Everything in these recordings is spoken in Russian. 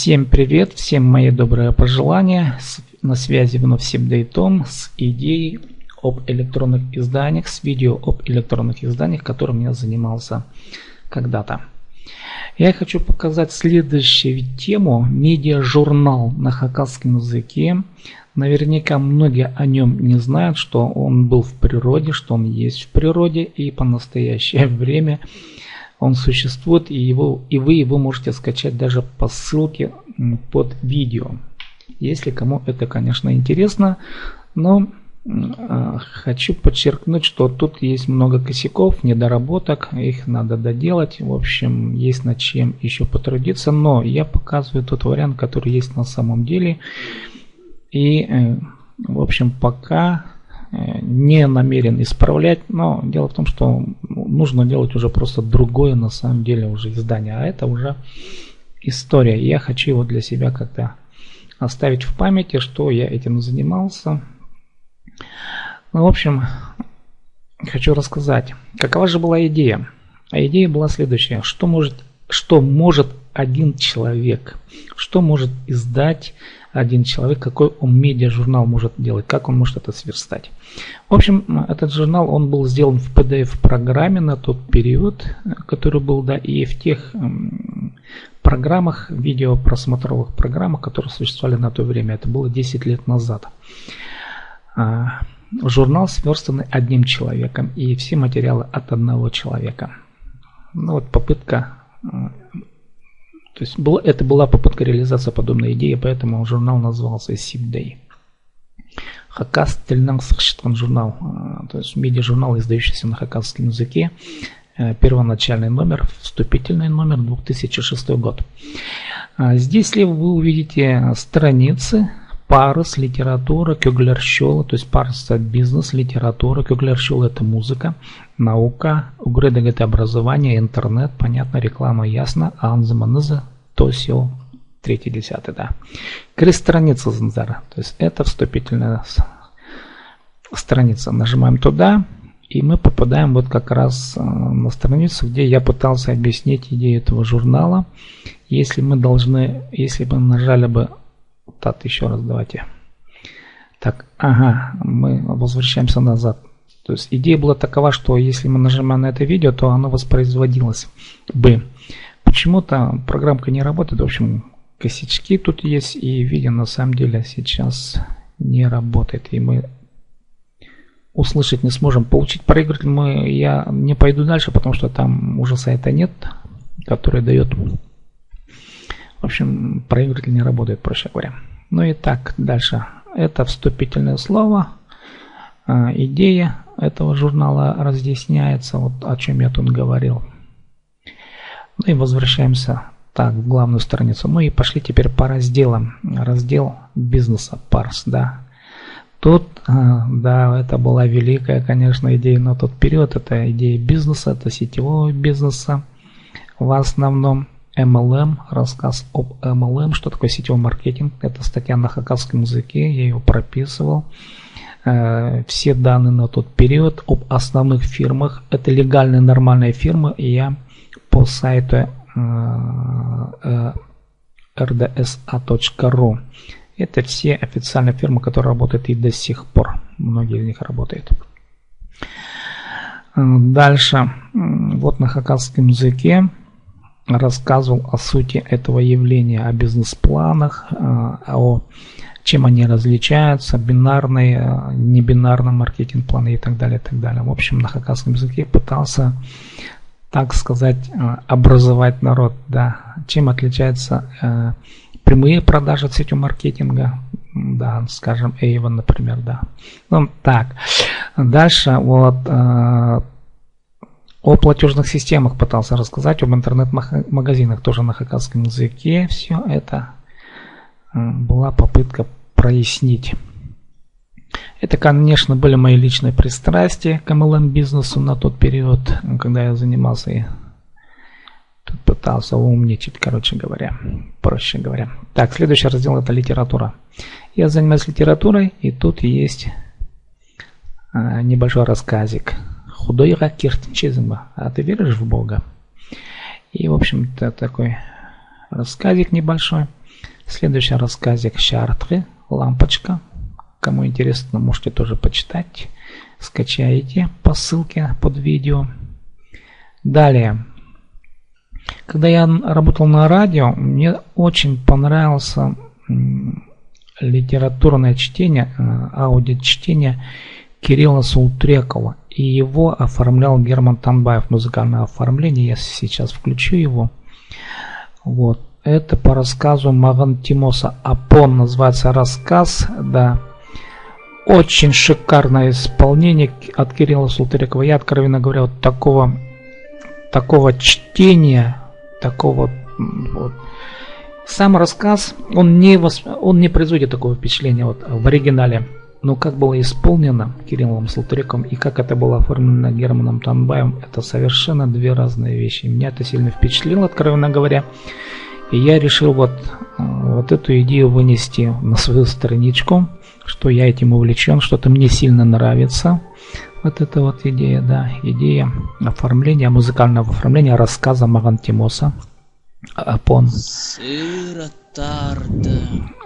Всем привет, всем мои добрые пожелания. На связи вновь SipDay с идеей об электронных изданиях, с видео об электронных изданиях, которым я занимался когда-то. Я хочу показать следующую тему: медиажурнал на хакасском языке. Наверняка многие о нем не знают, что он был в природе, что он есть в природе, и по настоящее время он существует, и вы его можете скачать даже по ссылке под видео, если кому это, конечно, интересно. Но хочу подчеркнуть, что тут есть много косяков, недоработок, их надо доделать. В общем, есть над чем еще потрудиться, но я показываю тот вариант, который есть на самом деле. И, в общем, пока не намерен исправлять, но дело в том, что нужно делать уже просто другое, на самом деле, уже издание, а это уже история. Я хочу его для себя как-то оставить в памяти, что я этим занимался. Ну, в общем, хочу рассказать, какова же была идея. А идея была следующая: что может один человек, что может издать один человек, какой он медиажурнал может делать, как он может это сверстать. В общем, этот журнал, он был сделан в PDF-программе на тот период, который был, да, и в тех программах, видеопросмотровых программах, которые существовали на то время. Это было 10 лет назад. Журнал сверстанный одним человеком, и все материалы от одного человека. Ну вот попытка. То есть это была попытка реализации подобной идеи, поэтому журнал назывался SipDay. Хакас тілінің сықшытқан журнал, то есть медиажурнал, издающийся на хакасском языке. Первоначальный номер, вступительный номер, 2006 год. Здесь слева вы увидите страницы, парус, литература, кюглершола, то есть парус это бизнес, литература, кюглершола это музыка, наука, угредаг это образование, интернет, понятно, реклама ясно, анзаманыза, тосио, 3-10, да. Крест страница Занзара, то есть это вступительная страница. Нажимаем туда, и мы попадаем вот как раз на страницу, где я пытался объяснить идею этого журнала. Если мы нажали бы так, еще раз давайте. Так, ага, мы возвращаемся назад. То есть идея была такова, что если мы нажимаем на это видео, то оно воспроизводилось бы. Почему-то программка не работает. В общем, косячки тут есть, и видео на самом деле сейчас не работает. И мы услышать не сможем. Получить проигрыватель я не пойду дальше, потому что там уже сайта нет, который дает. В общем, проигрыватель не работает, проще говоря. Ну и так, дальше. Это вступительное слово. Идея этого журнала разъясняется, вот о чем я тут говорил. Ну и возвращаемся так в главную страницу. Ну и пошли теперь по разделам. Раздел бизнеса, парс, да. Тут, да, это была великая, конечно, идея на тот период. Это идея бизнеса, это сетевого бизнеса. В основном MLM, рассказ об MLM, что такое сетевой маркетинг. Это статья на хакасском языке, я ее прописывал. Все данные на тот период об основных фирмах. Это легальные нормальные фирмы, и я по сайту rdsa.ru. Это все официальные фирмы, которые работают и до сих пор. Многие из них работают. Дальше, вот на хакасском языке рассказывал о сути этого явления, о бизнес-планах, о чем они различаются, бинарный, небинарный маркетинг-планы и так далее, и так далее. В общем, на хакасском языке пытался, так сказать, образовать народ, да, чем отличаются прямые продажи от сетевого маркетинга, да, скажем, Avon, например, да. Ну, так, дальше вот о платежных системах пытался рассказать, об интернет-магазинах тоже на хакасском языке. Все это была попытка прояснить. Это, конечно, были мои личные пристрастия к MLM-бизнесу на тот период, когда я занимался и тут пытался умничать, короче говоря, проще говоря. Так, следующий раздел — это литература. Я занимаюсь литературой, и тут есть небольшой рассказик. Худойга киртчизма. А ты веришь в Бога? И, в общем-то, такой рассказик небольшой. Следующий рассказик Шартре, лампочка. Кому интересно, можете тоже почитать. Скачаете по ссылке под видео. Далее. Когда я работал на радио, мне очень понравился литературное чтение, аудиочтение Кирилла Султрекова. И его оформлял Герман Танбаев. Музыкальное оформление. Я сейчас включу его. Вот. Это по рассказу Маган Тимоса. Апон называется рассказ. Да. Очень шикарное исполнение от Кирилла Султрекова. Я, откровенно говоря, вот такого чтения, такого вот. Сам рассказ, он не производит такого впечатления вот в оригинале. Но как было исполнено Кириллом Султрековым и как это было оформлено Германом Танбаевым, это совершенно две разные вещи. Меня это сильно впечатлило, откровенно говоря. И я решил вот эту идею вынести на свою страничку, что я этим увлечен, что-то мне сильно нравится. Вот эта вот идея, да, идея оформления, музыкального оформления рассказа Маган Тимоса Апон.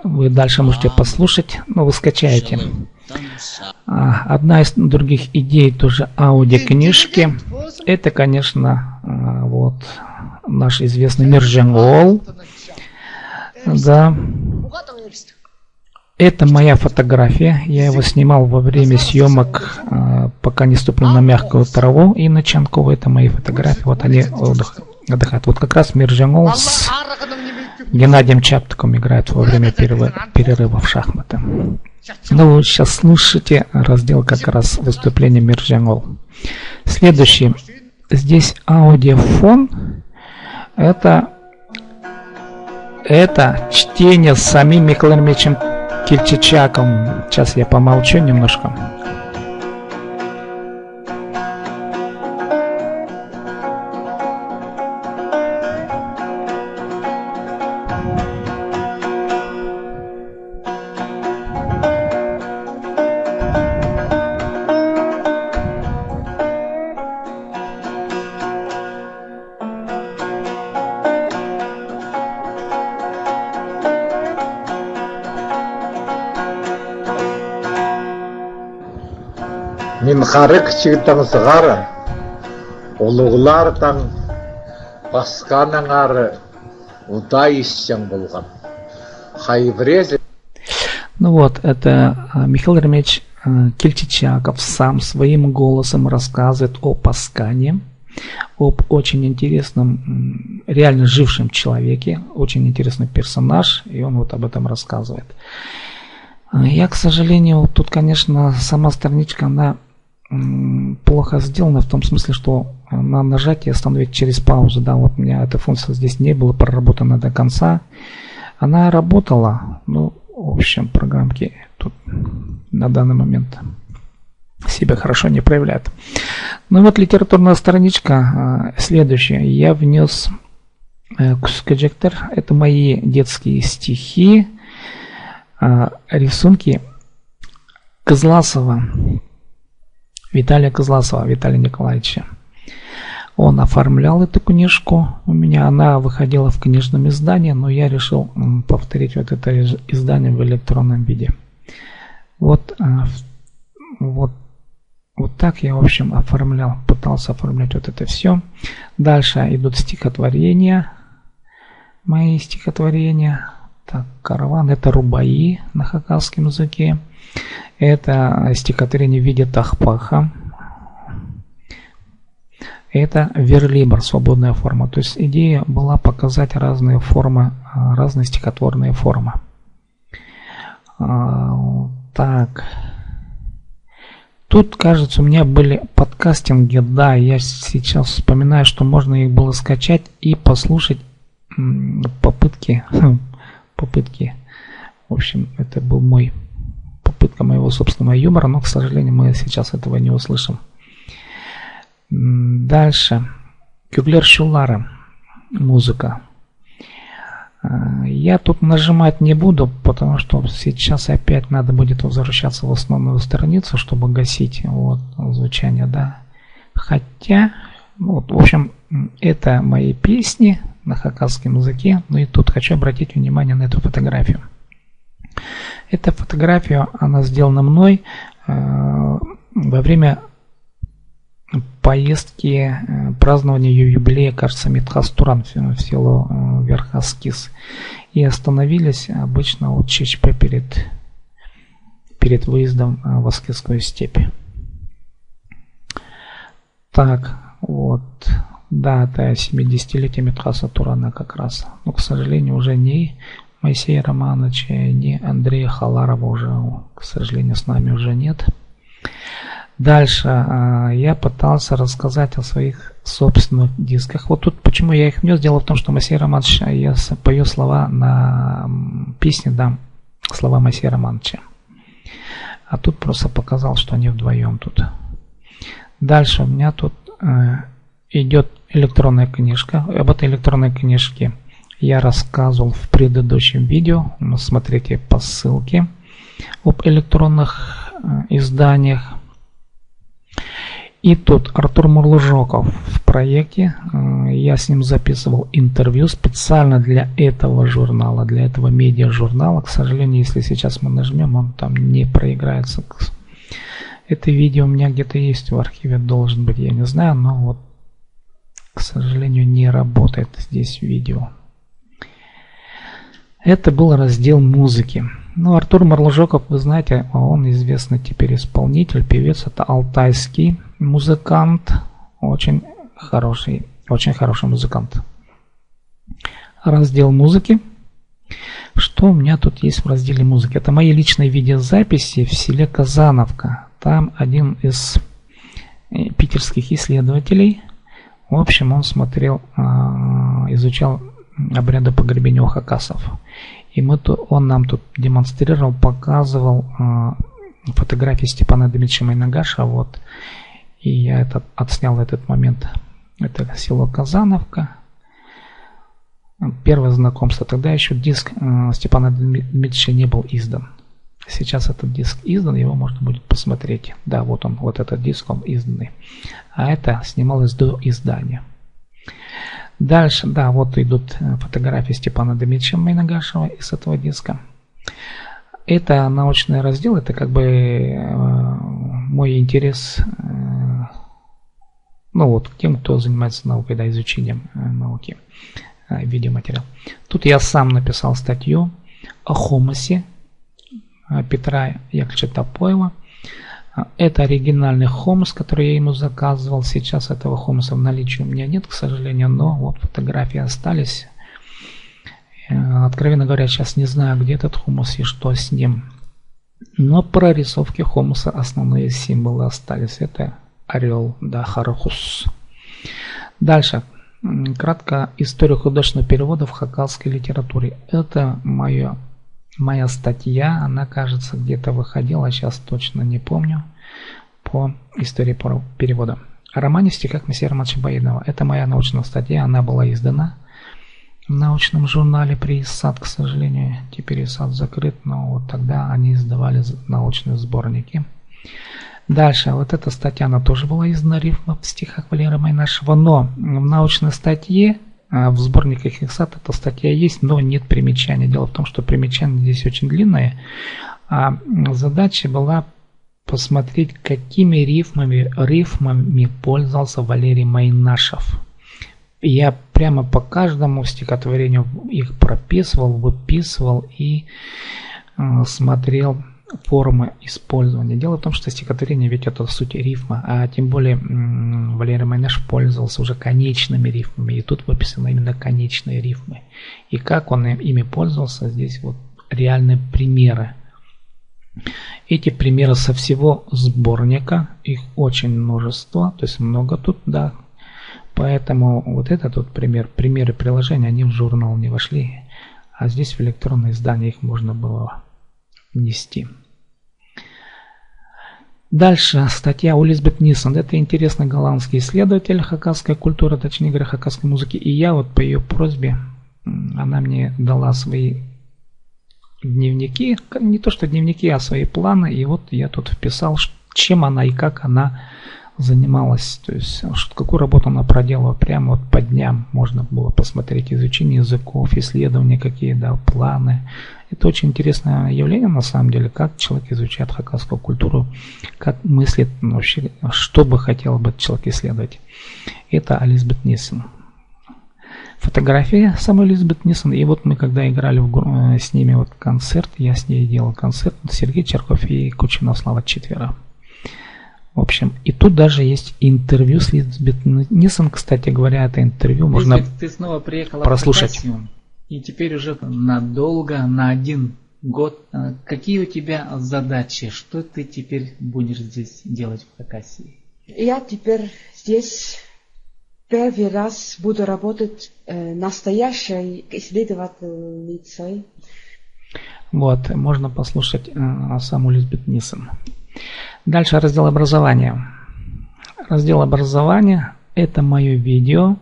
Вы дальше можете послушать, но вы скачаете. Одна из других идей тоже аудиокнижки. Это, конечно, вот наш известный Миржангол. Да. Это моя фотография. Я его снимал во время съемок, пока не ступил на мягкую траву и на Чанкову. Это мои фотографии. Вот они отдыхают. Вот как раз Миржангол с Геннадием Чаптаком играет во время перерыва в шахматы. Ну, сейчас слушайте раздел как раз выступления Миржангол. Следующий. Здесь аудиофон. Это чтение с самим Михаилом Ильичем Кельчичаком. Сейчас я помолчу немножко. Мен қары кішігіттің сығары, ұлығылардан басқаның ары ұдай ісчен болған. Хайврезе. Ну вот, это Михаил Ильич Кельчичаков сам своим голосом рассказывает о Паскане, об очень интересном, реально жившем человеке, очень интересный персонаж, и он вот об этом рассказывает. Я, к сожалению, тут, конечно, сама страничка, она плохо сделана в том смысле, что на нажатие остановить через паузу, да, вот у меня эта функция здесь не была проработана до конца. Она работала, ну, в общем, программки тут на данный момент себя хорошо не проявляют. Ну вот литературная страничка следующая. Я внес Кускаджектор, это мои детские стихи, рисунки Козласова. Виталия Козласова, Виталия Николаевича. Он оформлял эту книжку. У меня она выходила в книжном издании, но я решил повторить вот это издание в электронном виде. Вот так я, в общем, пытался оформлять вот это все. Дальше идут стихотворения. Мои стихотворения. Так, караван, это рубаи на хакасском языке. Это стихотворение в виде тахпаха. Это верлибр, свободная форма. То есть идея была показать разные формы, разные стихотворные формы. Так. Тут, кажется, у меня были подкастинги. Да, я сейчас вспоминаю, что можно их было скачать и послушать попытки. В общем, это был попытка моего собственного юмора, но, к сожалению, мы сейчас этого не услышим. Дальше. Кюглер Шулара. Музыка. Я тут нажимать не буду, потому что сейчас опять надо будет возвращаться в основную страницу, чтобы гасить вот звучание, да. Хотя, вот, в общем, это мои песни, на хакасском языке. Ну и тут хочу обратить внимание на эту фотографию. Эта фотография, она сделана мной во время поездки празднования ее юбилея, кажется, Мидхас Туран в село Верхаскис. И остановились обычно от ЧЧП перед выездом в Аскисскую степь. Так, вот. Да, это 70-летие Мидхаса Турана как раз. Но, к сожалению, уже ни Моисея Романовича, ни Андрея Халарова уже, к сожалению, с нами уже нет. Дальше я пытался рассказать о своих собственных дисках. Вот тут почему я их внес. Дело в том, что Моисей Романович, я пою слова на песне, да, слова Моисея Романовича. А тут просто показал, что они вдвоем тут. Дальше у меня тут идет электронная книжка. Об этой электронной книжке я рассказывал в предыдущем видео. Смотрите по ссылке об электронных изданиях. И тут Артур Мурлыжоков в проекте. Я с ним записывал интервью специально для этого журнала, для этого медиа-журнала. К сожалению, если сейчас мы нажмем, он там не проиграется. Это видео у меня где-то есть в архиве, должен быть, я не знаю, но вот, к сожалению, не работает здесь видео. Это был раздел музыки. Ну, Артур Мурлыжоков, вы знаете, он известный теперь исполнитель, певец, это алтайский музыкант, очень хороший музыкант. Раздел музыки. Что у меня тут есть в разделе музыки? Это мои личные видеозаписи в селе Казановка. Там один из питерских исследователей, в общем, он смотрел, изучал обряды погребения у хакасов. И он нам тут демонстрировал, показывал фотографии Степана Дмитриевича Майнагаша. Вот. И я отснял этот момент. Это село Казановка. Первое знакомство. Тогда еще диск Степана Дмитриевича не был издан. Сейчас этот диск издан, его можно будет посмотреть. Да, вот он, вот этот диск, он изданный. А это снималось до издания. Дальше, да, вот идут фотографии Степана Дмитриевича Майнагашева из этого диска. Это научный раздел, это как бы мой интерес, ну вот, к тем, кто занимается наукой, да, изучением науки, видеоматериал. Тут я сам написал статью о хумусе Петра Яковлевича Топоева. Это оригинальный хумус, который я ему заказывал. Сейчас этого хумуса в наличии у меня нет, к сожалению, но вот фотографии остались. Откровенно говоря, сейчас не знаю, где этот хумус и что с ним. Но прорисовки хумуса, основные символы остались. Это орел, да, харахус. Дальше. Кратко история художественного перевода в хакасской литературе. Это моя статья, она, кажется, где-то выходила, сейчас точно не помню, по истории перевода. О романе в стихах Моисея Романовича Баидова. Это моя научная статья, она была издана в научном журнале при ИСАД, к сожалению. Теперь ИСАД закрыт, но вот тогда они издавали научные сборники. Дальше, вот эта статья, она тоже была издана рифма в стихах Валерия Майнашева, но в научной статье, в сборниках ИСАД эта статья есть, но нет примечаний. Дело в том, что примечания здесь очень длинные, а задача была посмотреть, какими рифмами пользовался Валерий Майнашев. Я прямо по каждому стихотворению их прописывал, выписывал и смотрел формы использования. Дело в том, что стихотворение ведь это в сути рифма, а тем более Валерий Майнашев пользовался уже конечными рифмами, и тут выписаны именно конечные рифмы. И как он ими пользовался, здесь вот реальные примеры. Эти примеры со всего сборника, их очень множество, то есть много тут, да. Поэтому вот этот вот примеры приложения, они в журнал не вошли, а здесь в электронное издание их можно было внести. Дальше статья у Лизбет Нисон. Это интересный голландский исследователь хакасской культуры, точнее говоря, хакасской музыки. И я вот по ее просьбе, она мне дала свои дневники, не то что дневники, а свои планы. И вот я тут вписал, чем она и как она занималась, то есть какую работу она проделала прямо вот по дням. Можно было посмотреть изучение языков, исследования какие, да, планы. Это очень интересное явление на самом деле, как человек изучает хакасскую культуру, как мыслит вообще, что бы хотел бы человек исследовать. Это Элизабет Нильсон. Фотография самой Элизабет Нильсон. И вот мы когда играли с ними вот концерт, я с ней делал концерт, Сергей Черков и Кучинов Слава четверо. В общем, и тут даже есть интервью с Элизабет Нильсон. Кстати говоря, это интервью можно ты снова приехала прослушать. В Хакасию, и теперь уже надолго, на 1 год. Какие у тебя задачи? Что ты теперь будешь здесь делать в Хакасии? Я теперь здесь первый раз буду работать настоящей исследовательницей. Вот, можно послушать саму Элизабет Нильсон. Дальше раздел образования. Раздел образования — это мое видео.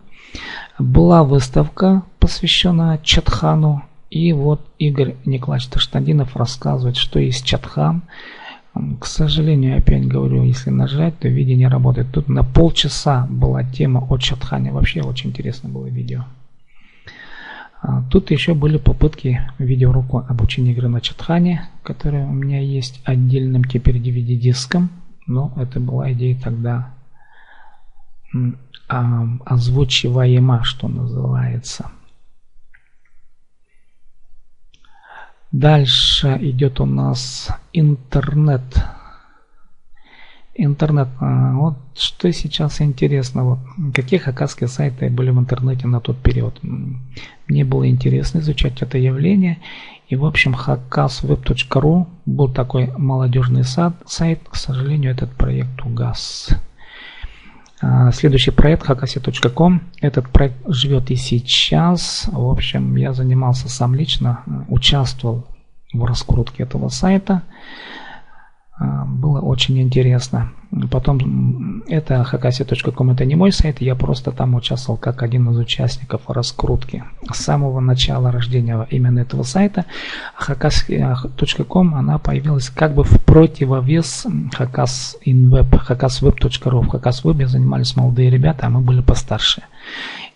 Была выставка, посвященная Чадхану. И вот Игорь Николаевич Таштандинов рассказывает, что есть Чадхан. К сожалению, опять говорю, если нажать, то видео не работает. Тут на полчаса была тема о Чадхане. Вообще очень интересно было видео. Тут еще были попытки видеоурока обучения игры на Чадхане, которые у меня есть отдельным теперь DVD-диском. Но это была идея тогда озвучиваема, что называется. Дальше идет у нас интернет. Вот что сейчас интересно, вот какие хакасские сайты были в интернете на тот период. Мне было интересно изучать это явление. И в общем hakasweb.ru был такой молодежный сайт. К сожалению, этот проект угас. Следующий проект hakasi.com. Этот проект живет и сейчас. В общем, я занимался сам лично, участвовал в раскрутке этого сайта. Было очень интересно. Потом, это hakasi.com, это не мой сайт, я просто там участвовал как один из участников раскрутки. С самого начала рождения именно этого сайта hakasi.com, она появилась как бы в противовес hakasinweb, hakasweb.ru. В Hakasweb занимались молодые ребята, а мы были постарше.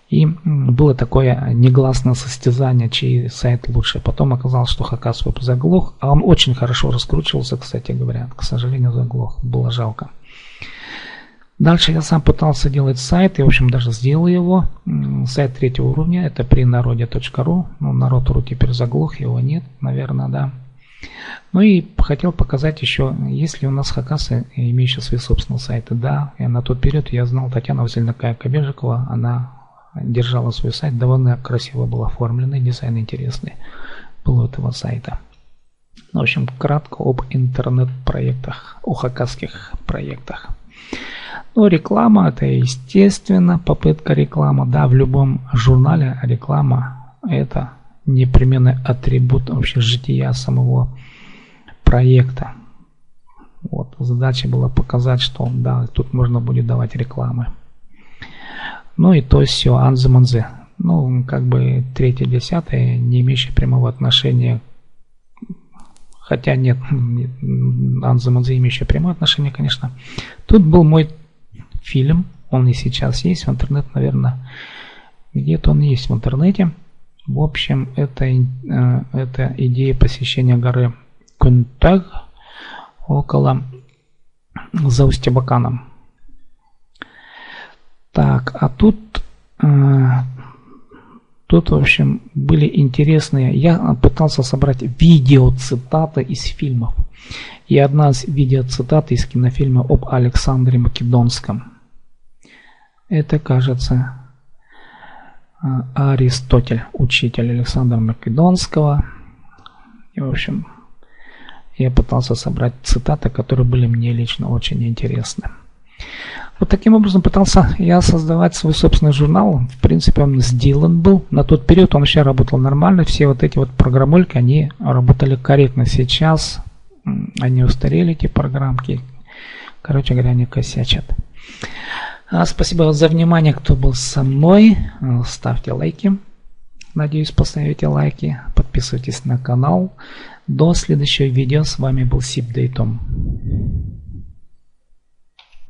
И было такое негласное состязание, чей сайт лучше. Потом оказалось, что Hakasweb заглох. А он очень хорошо раскручивался, кстати говоря. К сожалению, заглох. Было жалко. Дальше я сам пытался делать сайт. И, в общем, даже сделал его. Сайт 3-го уровня. Это принароде.ру. Ну, народ.ру теперь заглох. Его нет, наверное, да. Ну и хотел показать еще, есть ли у нас хакасы, имеющие свои собственные сайты. Да, и на тот период я знал Татьяну Васильевну Кабежикова. Она держала свой сайт, довольно красиво был оформленный, дизайн интересный был у этого сайта. В общем, кратко об интернет-проектах, о хакасских проектах. Ну, реклама — это естественно попытка рекламы. Да, в любом журнале реклама — это непременный атрибут вообще жития самого проекта. Вот, задача была показать, что да, тут можно будет давать рекламы. Ну и то все, анзы-манзы. Ну, как бы 3-10, не имеющие прямого отношения. Хотя нет, анзы-манзы имеющие прямое отношение, конечно. Тут был мой фильм, он и сейчас есть в интернете, наверное. Где-то он есть в интернете. В общем, это идея посещения горы Кунтаг около Заустебаканом. Так, а тут, в общем, были интересные. Я пытался собрать видеоцитаты из фильмов. И одна из видеоцитат из кинофильма об Александре Македонском. Это, кажется, Аристотель, учитель Александра Македонского. И, в общем, я пытался собрать цитаты, которые были мне лично очень интересны. Вот таким образом пытался я создавать свой собственный журнал. В принципе, он сделан был. На тот период он вообще работал нормально. Все вот эти вот программульки, они работали корректно. Сейчас они устарели, эти программки. Короче говоря, они косячат. Спасибо за внимание, кто был со мной. Ставьте лайки. Надеюсь, поставите лайки. Подписывайтесь на канал. До следующего видео. С вами был Сиб Дейтом.